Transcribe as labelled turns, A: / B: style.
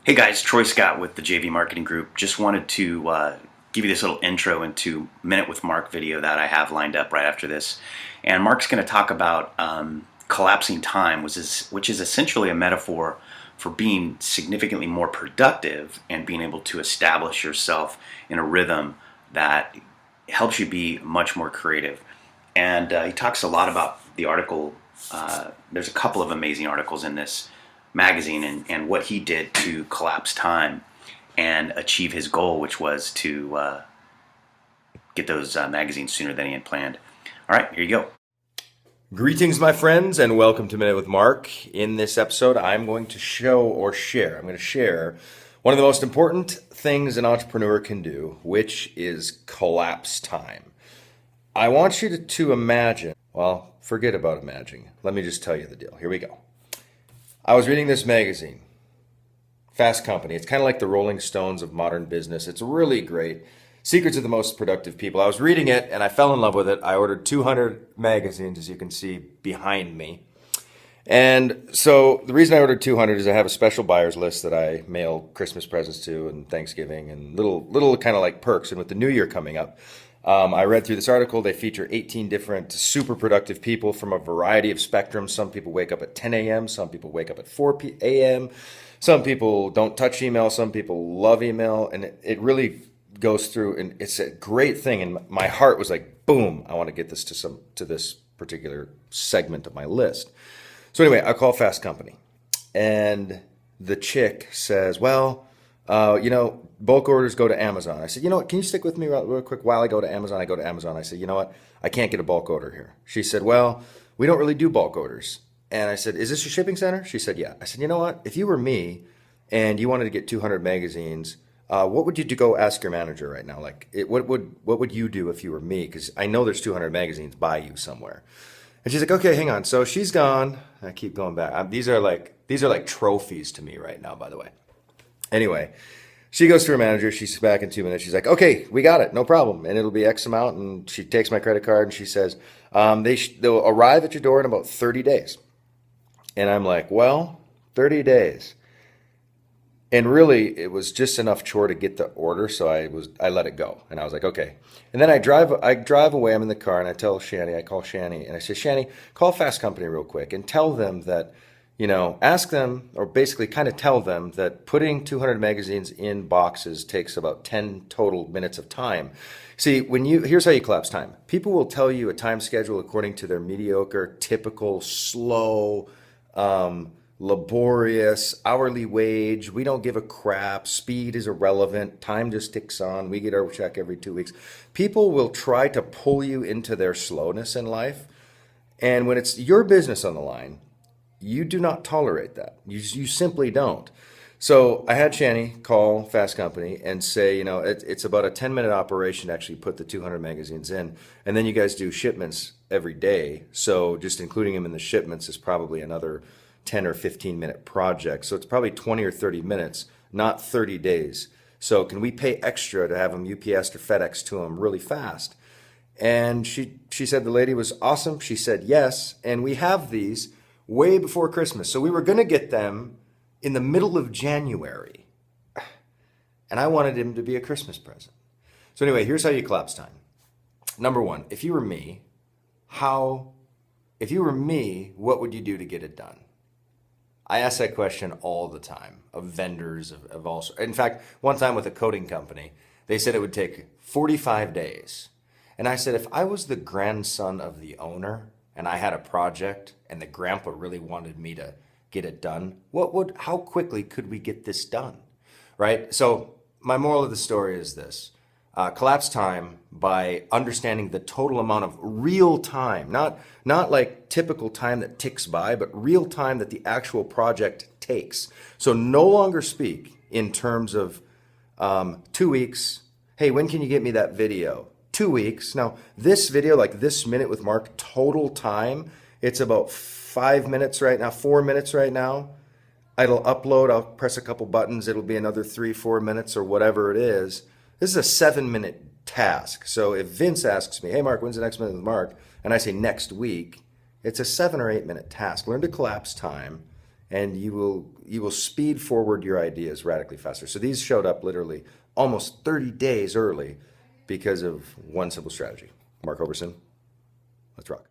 A: Hey guys, Troy Scott with the JV Marketing Group. Just wanted to give you this little intro into Minute with Mark video that I have lined up right after this. And Mark's going to talk about collapsing time, which is essentially a metaphor for being significantly more productive and being able to establish yourself in a rhythm that helps you be much more creative. And he talks a lot about the article. There's a couple of amazing articles in this magazine and what he did to collapse time and achieve his goal, which was to get those magazines sooner than he had planned. All right, here you go.
B: Greetings, my friends, and welcome to Minute with Mark. In this episode, I'm going to share one of the most important things an entrepreneur can do, which is collapse time. I want you to imagine, well, forget about imagining. Let me just tell you the deal. Here we go. I was reading this magazine, Fast Company. It's kind of like the Rolling Stones of modern business. It's really great. Secrets of the Most Productive People. I was reading it and I fell in love with it. I ordered 200 magazines, as you can see behind me. And so the reason I ordered 200 is I have a special buyer's list that I mail Christmas presents to and Thanksgiving and little kind of like perks. And with the new year coming up, I read through this article. They feature 18 different super productive people from a variety of spectrums. Some people wake up at 10 a.m. Some people wake up at 4 a.m. Some people don't touch email. Some people love email. And it really goes through, and it's a great thing. And my heart was like, boom, I want to get this to this particular segment of my list. So anyway, I call Fast Company. And the chick says, well, bulk orders go to Amazon. I said, you know what, can you stick with me real quick while I go to Amazon? I go to Amazon. I said, you know what, I can't get a bulk order here. She said, well, we don't really do bulk orders. And I said, is this your shipping center? She said, yeah. I said, you know what, if you were me and you wanted to get 200 magazines, what would you do? Go ask your manager right now. What would you do if you were me? Because I know there's 200 magazines by you somewhere. And she's like, okay, hang on. So she's gone. I keep going back. These are like trophies to me right now, by the way. Anyway, she goes to her manager. She's back in 2 minutes. She's like, okay, we got it. No problem. And it'll be X amount. And she takes my credit card and she says, they'll arrive at your door in about 30 days. And I'm like, well, 30 days. And really, it was just enough chore to get the order. So I let it go. And I was like, okay. And then I drive away. I'm in the car and I call Shani and I say, Shani, call Fast Company real quick and tell them that, ask them, or basically kind of tell them that putting 200 magazines in boxes takes about 10 total minutes of time. See, here's how you collapse time. People will tell you a time schedule according to their mediocre, typical, slow, laborious, hourly wage. We don't give a crap. Speed is irrelevant. Time just ticks on. We get our check every 2 weeks. People will try to pull you into their slowness in life. And when it's your business on the line, you do not tolerate that. You simply don't. So I had Shani call Fast Company and say, it's about a 10-minute operation to actually put the 200 magazines in. And then you guys do shipments every day. So just including them in the shipments is probably another 10 or 15-minute project. So it's probably 20 or 30 minutes, not 30 days. So can we pay extra to have them UPS or FedEx to them really fast? And she said the lady was awesome. She said yes. And we have these way before Christmas. So we were going to get them in the middle of January. And I wanted him to be a Christmas present. So anyway, here's how you collapse time. Number one, if you were me, what would you do to get it done? I ask that question all the time of vendors of all sorts. In fact, one time with a coating company, they said it would take 45 days. And I said, if I was the grandson of the owner and I had a project and the grandpa really wanted me to get it done, how quickly could we get this done? Right? So my moral of the story is this. Collapse time by understanding the total amount of real time, not like typical time that ticks by, but real time that the actual project takes. So no longer speak in terms of 2 weeks. Hey, when can you get me that video? 2 weeks. Now, this video, like this Minute with Mark, total time, it's about 5 minutes right now, 4 minutes right now. It'll upload, I'll press a couple buttons, it'll be another 3-4 minutes or whatever it is. This is a 7-minute task. So if Vince asks me, hey, Mark, when's the next Minute with Mark? And I say next week, it's a 7 or 8 minute task. Learn to collapse time and you will speed forward your ideas radically faster. So these showed up literally almost 30 days early because of one simple strategy. Mark Hoverson, let's rock.